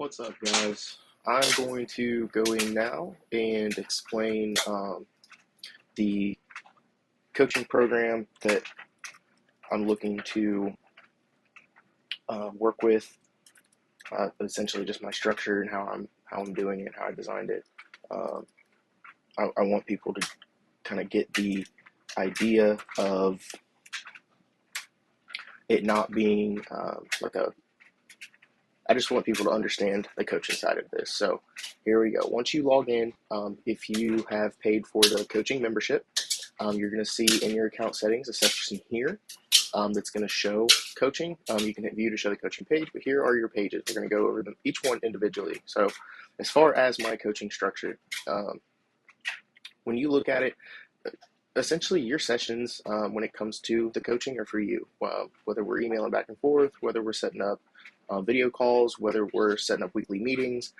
What's up, guys? I'm going to go in now and explain the coaching program that I'm looking to work with. Essentially, just my structure and how I'm doing it, how I designed it. Um, I want people to kind of get the idea of it not being like a. I just want people to understand the coaching side of this. So here we go. Once you log in, if you have paid for the coaching membership, you're going to see in your account settings a section here that's going to show coaching. You can hit view to show the coaching page, but here are your pages. We're going to go over them each one individually. So as far as my coaching structure, when you look at it, essentially your sessions when it comes to the coaching are for you. Whether we're emailing back and forth, whether we're setting up video calls, whether we're setting up weekly meetings,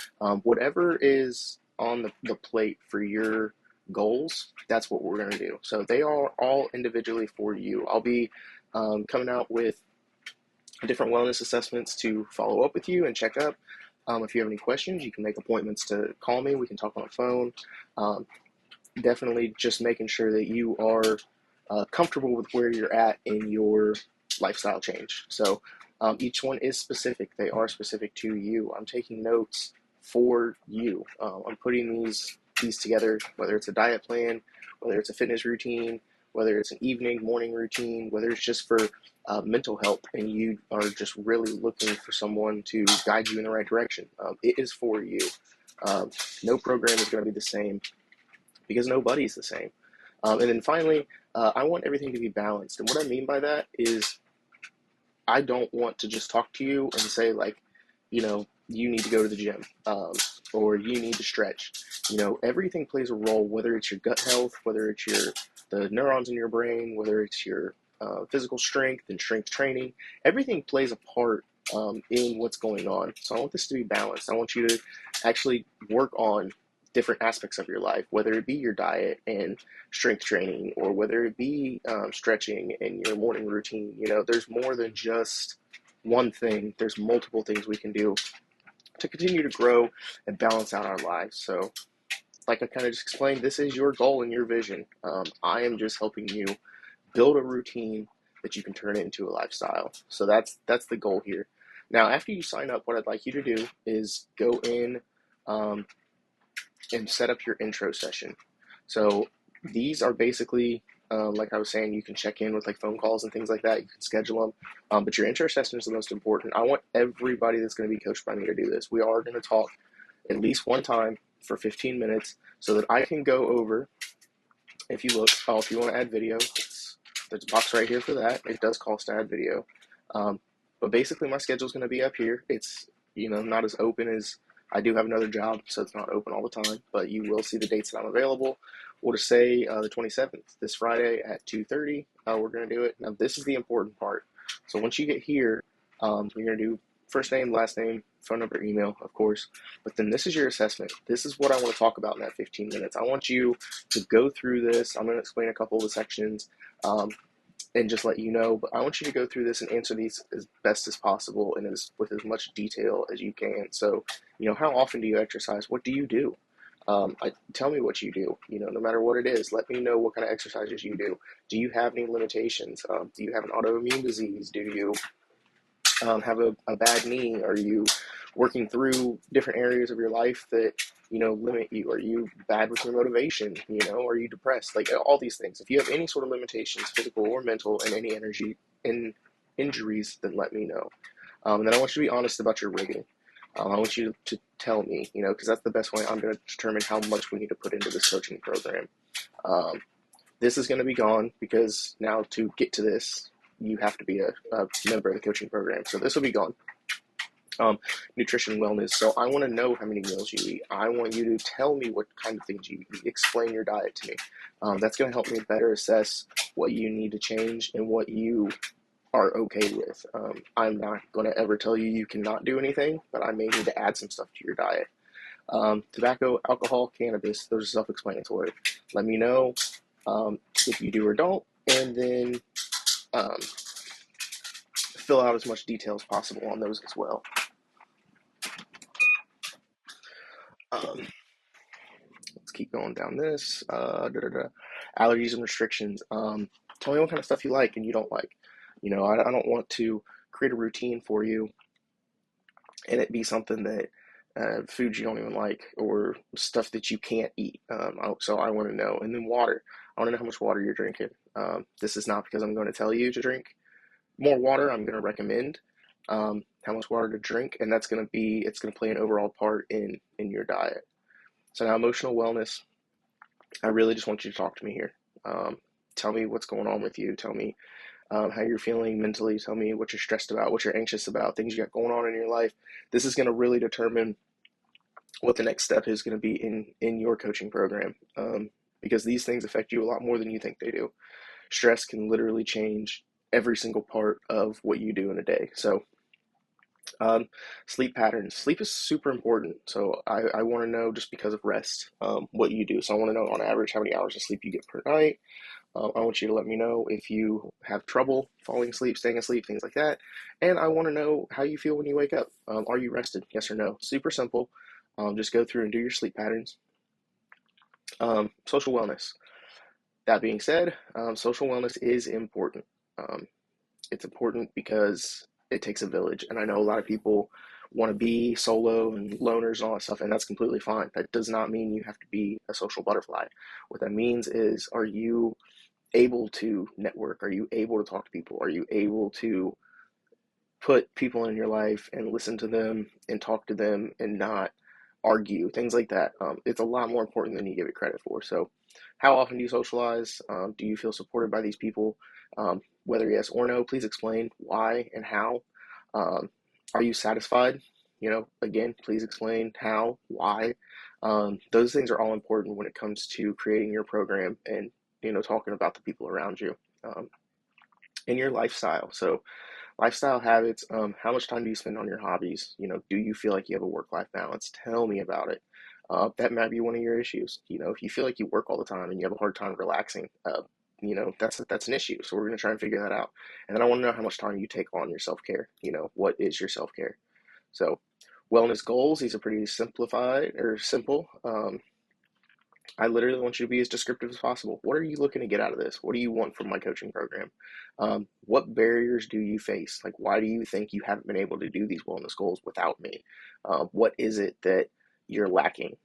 whatever is on the plate for your goals, that's what we're going to do. So they are all individually for you. I'll be coming out with different wellness assessments to follow up with you and check up. If you have any questions, you can make appointments to call me. We can talk on the phone. Definitely just making sure that you are comfortable with where you're at in your lifestyle change. So each one is specific. They are specific to you. I'm taking notes for you. I'm putting these together, whether it's a diet plan, whether it's a fitness routine, whether it's an evening, morning routine, whether it's just for mental health and you are just really looking for someone to guide you in the right direction. It is for you. No program is going to be the same because nobody's the same. And then finally, I want everything to be balanced. And what I mean by that is I don't want to just talk to you and say, like, you need to go to the gym or you need to stretch. Everything plays a role, whether it's your gut health, whether it's the neurons in your brain, whether it's your physical strength and strength training. Everything plays a part in what's going on. So I want this to be balanced. I want you to actually work on different aspects of your life, whether it be your diet and strength training, or whether it be stretching and your morning routine. There's more than just one thing. There's multiple things we can do to continue to grow and balance out our lives. So, like I kind of just explained, this is your goal and your vision. I am just helping you build a routine that you can turn it into a lifestyle. So that's the goal here. Now, after you sign up, what I'd like you to do is go in and set up your intro session. So these are basically, like I was saying, you can check in with like phone calls and things like that. You can schedule them, but your intro session is the most important. I want everybody that's going to be coached by me to do this. We are going to talk at least one time for 15 minutes so that I can go over, if you look, if you want to add video, there's a box right here for that. It does cost to add video. But basically my schedule is going to be up here. It's, not as open as I do have another job, so it's not open all the time, but you will see the dates that I'm available. We'll just say the 27th, this Friday at 2:30, we're going to do it. Now, this is the important part. So once you get here, you're going to do first name, last name, phone number, email, of course. But then this is your assessment. This is what I want to talk about in that 15 minutes. I want you to go through this. I'm going to explain a couple of the sections and just let you know, but I want you to go through this and answer these as best as possible and with as much detail as you can. So, how often do you exercise? What do you do? Tell me what you do, no matter what it is. Let me know what kind of exercises you do. Do you have any limitations? Do you have an autoimmune disease? Do you have a bad knee? Are you working through different areas of your life that, limit you? Are you bad with your motivation? Are you depressed? Like all these things. If you have any sort of limitations, physical or mental, and any injuries, then let me know. And then I want you to be honest about your rigging. I want you to tell me, because that's the best way I'm going to determine how much we need to put into this coaching program. This is going to be gone because now to get to this, you have to be a member of the coaching program. So this will be gone. Nutrition and wellness. So I want to know how many meals you eat. I want you to tell me what kind of things you eat. Explain your diet to me. That's going to help me better assess what you need to change and what you are okay with. I'm not going to ever tell you cannot do anything, but I may need to add some stuff to your diet. Tobacco, alcohol, cannabis, those are self-explanatory. Let me know if you do or don't, and then fill out as much detail as possible on those as well. Um, let's keep going down this. Allergies and restrictions. Tell me what kind of stuff you like and you don't like. I don't want to create a routine for you and it be something that foods you don't even like or stuff that you can't eat. So I want to know. And then water. I want to know how much water you're drinking. This is not because I'm going to tell you to drink more water. I'm going to recommend how much water to drink, and it's going to play an overall part in your diet. So now emotional wellness. I really just want you to talk to me here. Tell me what's going on with you. Tell me how you're feeling mentally. Tell me what you're stressed about, what you're anxious about, things you got going on in your life. This is going to really determine what the next step is going to be in your coaching program, because these things affect you a lot more than you think they do. Stress can literally change every single part of what you do in a day. So um, sleep patterns. Sleep is super important. So I want to know, just because of rest, what you do. So I want to know on average how many hours of sleep you get per night. I want you to let me know if you have trouble falling asleep, staying asleep, things like that. And I want to know how you feel when you wake up. Are you rested? Yes or no? Super simple. Just go through and do your sleep patterns. Social wellness. That being said, social wellness is important. Um, it's important because it takes a village. And I know a lot of people want to be solo and loners and all that stuff, and that's completely fine. That does not mean you have to be a social butterfly. What that means is, are you able to network? Are you able to talk to people? Are you able to put people in your life and listen to them and talk to them and not argue? Things like that. It's a lot more important than you give it credit for. So, how often do you socialize? Do you feel supported by these people? Whether yes or no, please explain why and how. Um, are you satisfied? Again, please explain how, why. Those things are all important when it comes to creating your program and talking about the people around you, and your lifestyle. So lifestyle habits. How much time do you spend on your hobbies? Do you feel like you have a work-life balance? Tell me about it. That might be one of your issues. If you feel like you work all the time and you have a hard time relaxing, that's an issue. So we're going to try and figure that out. And then I want to know how much time you take on your self-care. What is your self-care? So wellness goals, these are pretty simplified or simple. I literally want you to be as descriptive as possible. What are you looking to get out of this? What do you want from my coaching program? What barriers do you face? Like, why do you think you haven't been able to do these wellness goals without me? What is it that you're lacking?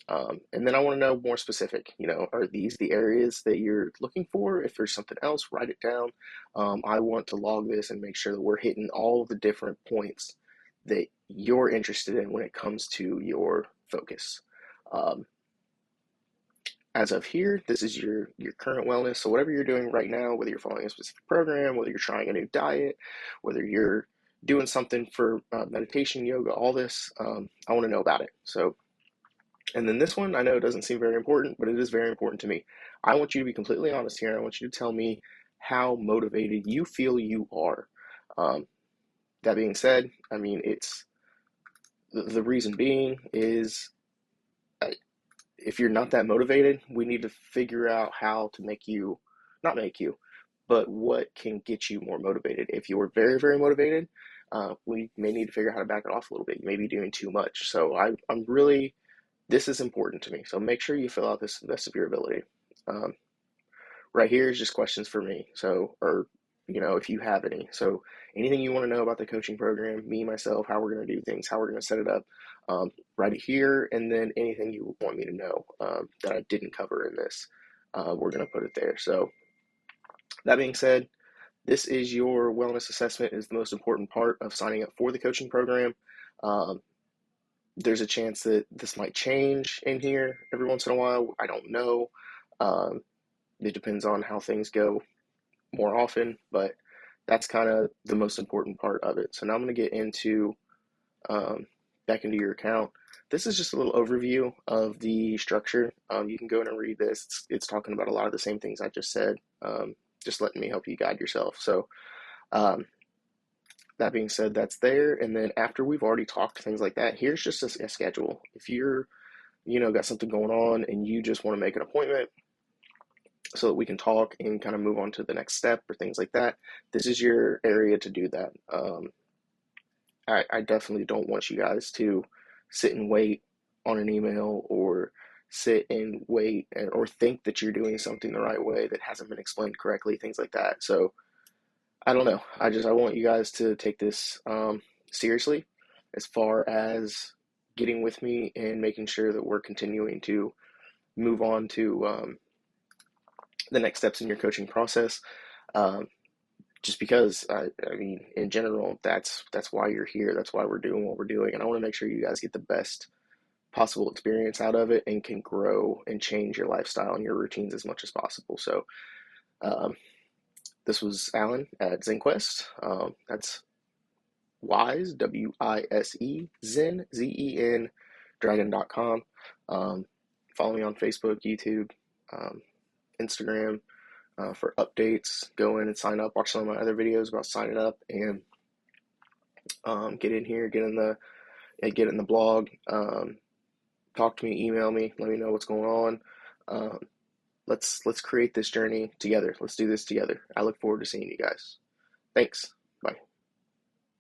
And then I want to know more specific. Are these the areas that you're looking for? If there's something else, write it down. I want to log this and make sure that we're hitting all the different points that you're interested in when it comes to your focus. Um, as of here, this is your current wellness. So whatever you're doing right now, whether you're following a specific program, whether you're trying a new diet, whether you're doing something for meditation, yoga, all this, I want to know about it. So, and then this one, I know it doesn't seem very important, but it is very important to me. I want you to be completely honest here. I want you to tell me how motivated you feel you are. Um, that being said, I mean, it's the reason being is, if you're not that motivated, we need to figure out how to make you, not make you, but what can get you more motivated. If you're very, very motivated, we may need to figure out how to back it off a little bit. You may be doing too much. So I'm really, this is important to me. So make sure you fill out this to the best of your ability. Um, right here is just questions for me. So, or, if you have any. So anything you want to know about the coaching program, me, myself, how we're going to do things, how we're going to set it up, right here. And then anything you want me to know that I didn't cover in this, we're going to put it there. So that being said, this is your wellness assessment is the most important part of signing up for the coaching program. Um, there's a chance that this might change in here every once in a while. I don't know. Um, it depends on how things go more often, but that's kind of the most important part of it. So now I'm going to get into um, back into your account. This is just a little overview of the structure. You can go in and read this. It's talking about a lot of the same things I just said, just letting me help you guide yourself. So um, that being said, that's there. And then after we've already talked things like that, here's just a schedule. If you're, got something going on and you just want to make an appointment, so that we can talk and kind of move on to the next step or things like that, this is your area to do that. I definitely don't want you guys to sit and wait on an email or sit and wait or think that you're doing something the right way that hasn't been explained correctly, things like that. So I don't know. I want you guys to take this seriously as far as getting with me and making sure that we're continuing to move on to the next steps in your coaching process. Um, just because I mean, in general, that's why you're here. That's why we're doing what we're doing, and I want to make sure you guys get the best possible experience out of it and can grow and change your lifestyle and your routines as much as possible. So, um, this was Alan at ZenQuest. That's Wise, Wise, Zen, Zen, dragon.com. Follow me on Facebook, YouTube, um, Instagram for updates. Go in and sign up. Watch some of my other videos about signing up and get in here, get in the blog. Talk to me, email me, let me know what's going on. Um, let's create this journey together. Let's do this together. I look forward to seeing you guys. Thanks.